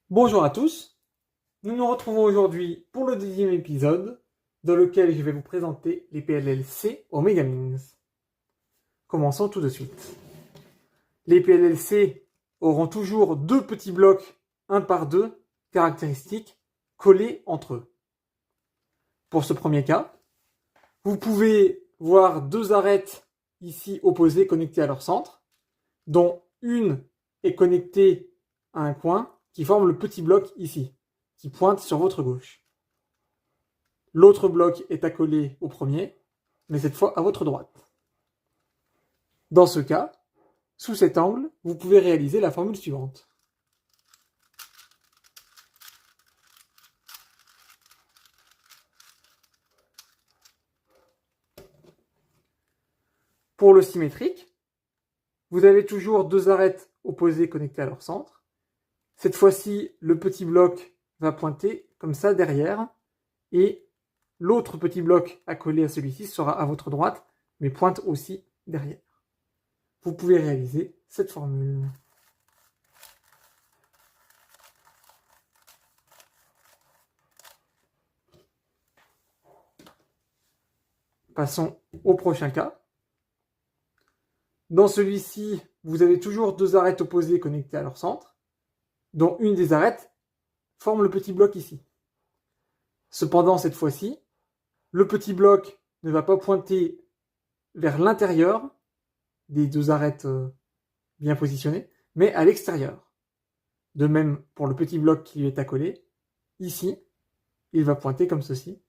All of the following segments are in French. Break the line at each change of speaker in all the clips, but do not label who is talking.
Bonjour à tous, nous nous retrouvons aujourd'hui pour le deuxième épisode dans lequel je vais vous présenter les PLLC au Megamins. Commençons tout de suite. Les PLLC auront toujours deux petits blocs 1 par 2 caractéristiques collés entre eux. Pour ce premier cas, vous pouvez voir deux arêtes ici opposées connectées à leur centre, dont une est connectée à un coin qui forme le petit bloc ici, qui pointe sur votre gauche. L'autre bloc est accolé au premier, mais cette fois à votre droite. Dans ce cas, sous cet angle, vous pouvez réaliser la formule suivante. Pour le symétrique, vous avez toujours deux arêtes opposées connectées à leur centre. Cette fois-ci, le petit bloc va pointer comme ça derrière, et l'autre petit bloc accolé à celui-ci sera à votre droite, mais pointe aussi derrière. Vous pouvez réaliser cette formule. Passons au prochain cas. Dans celui-ci, vous avez toujours deux arêtes opposées connectées à leur centre, dont une des arêtes forme le petit bloc ici. Cependant, cette fois-ci, le petit bloc ne va pas pointer vers l'intérieur des deux arêtes bien positionnées, mais à l'extérieur. De même pour le petit bloc qui lui est accolé, ici, il va pointer comme ceci.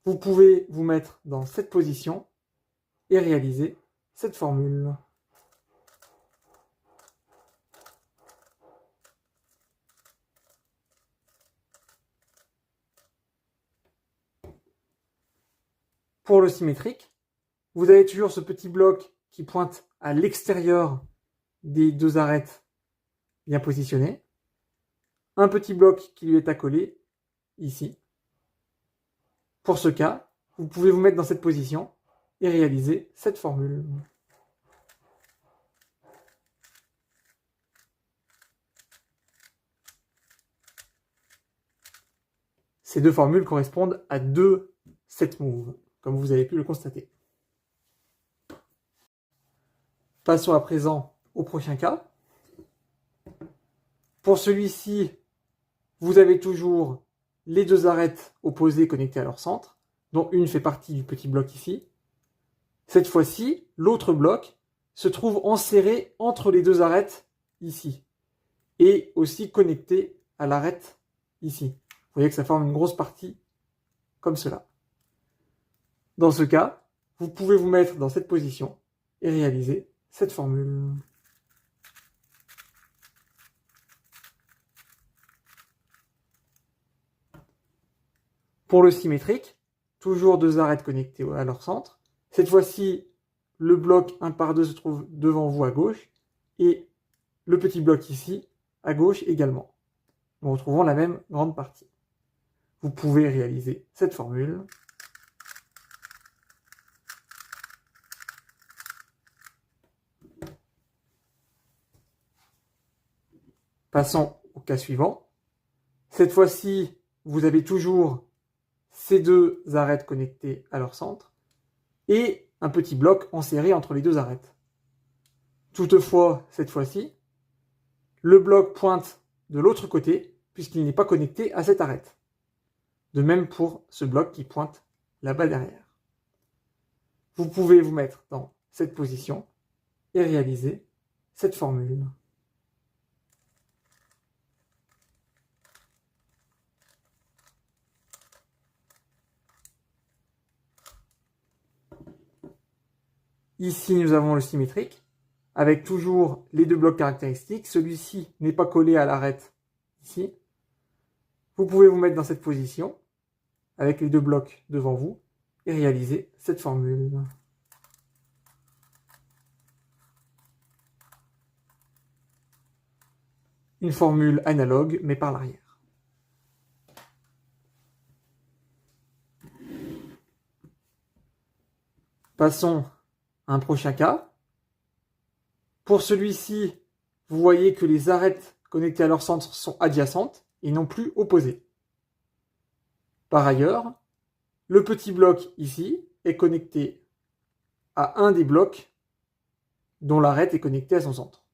Vous pouvez vous mettre dans cette position et réaliser cette formule. Pour le symétrique, vous avez toujours ce petit bloc qui pointe à l'extérieur des deux arêtes bien positionnées, un petit bloc qui lui est accolé ici. Pour ce cas, vous pouvez vous mettre dans cette position et réaliser cette formule. Ces deux formules correspondent à deux set moves, comme vous avez pu le constater. Passons à présent au prochain cas. Pour celui-ci, vous avez toujours les deux arêtes opposées connectées à leur centre, dont une fait partie du petit bloc ici. Cette fois-ci, l'autre bloc se trouve enserré entre les deux arêtes ici, et aussi connecté à l'arête ici. Vous voyez que ça forme une grosse partie comme cela. Dans ce cas, vous pouvez vous mettre dans cette position et réaliser cette formule. Pour le symétrique, toujours deux arêtes connectées à leur centre. Cette fois-ci, le bloc 1 par 2 se trouve devant vous à gauche et le petit bloc ici à gauche également. Nous retrouvons la même grande partie. Vous pouvez réaliser cette formule. Passons au cas suivant. Cette fois-ci, vous avez toujours ces deux arêtes connectées à leur centre et un petit bloc enserré entre les deux arêtes. Toutefois, cette fois-ci, le bloc pointe de l'autre côté puisqu'il n'est pas connecté à cette arête. De même pour ce bloc qui pointe là-bas derrière. Vous pouvez vous mettre dans cette position et réaliser cette formule. Ici, nous avons le symétrique, avec toujours les deux blocs caractéristiques. Celui-ci n'est pas collé à l'arête ici. Vous pouvez vous mettre dans cette position, avec les deux blocs devant vous, et réaliser cette formule. Une formule analogue, mais par l'arrière. Passons à un prochain cas. Pour celui-ci, vous voyez que les arêtes connectées à leur centre sont adjacentes et non plus opposées. Par ailleurs, le petit bloc ici est connecté à un des blocs dont l'arête est connectée à son centre.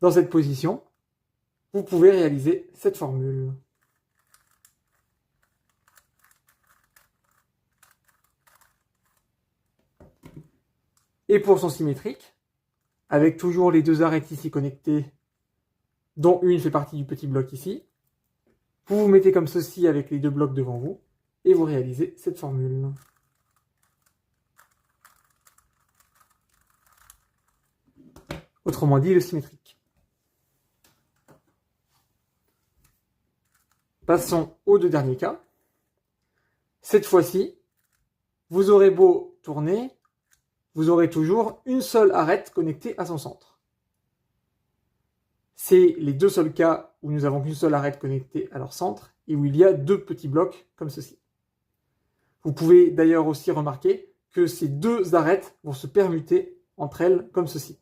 Dans cette position, vous pouvez réaliser cette formule. Et pour son symétrique, avec toujours les deux arêtes ici connectées, dont une fait partie du petit bloc ici, vous vous mettez comme ceci avec les deux blocs devant vous, et vous réalisez cette formule. Autrement dit, le symétrique. Passons aux deux derniers cas. Cette fois-ci, vous aurez beau tourner, vous aurez toujours une seule arête connectée à son centre. C'est les deux seuls cas où nous avons qu'une seule arête connectée à leur centre et où il y a deux petits blocs comme ceci. Vous pouvez d'ailleurs aussi remarquer que ces deux arêtes vont se permuter entre elles comme ceci.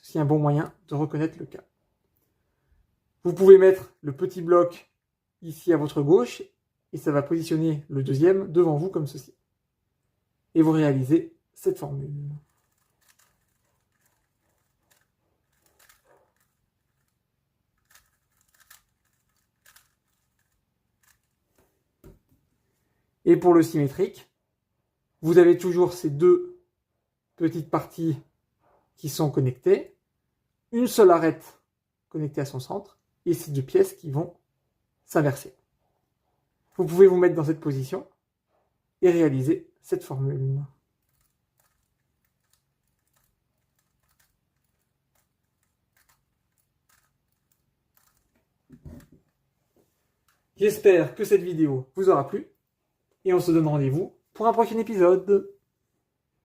C'est un bon moyen de reconnaître le cas. Vous pouvez mettre le petit bloc ici à votre gauche et ça va positionner le deuxième devant vous comme ceci. Et vous réalisez cette formule. Et pour le symétrique, vous avez toujours ces deux petites parties qui sont connectées, une seule arête connectée à son centre, et ces deux pièces qui vont s'inverser. Vous pouvez vous mettre dans cette position et réaliser cette formule. J'espère que cette vidéo vous aura plu, et on se donne rendez-vous pour un prochain épisode.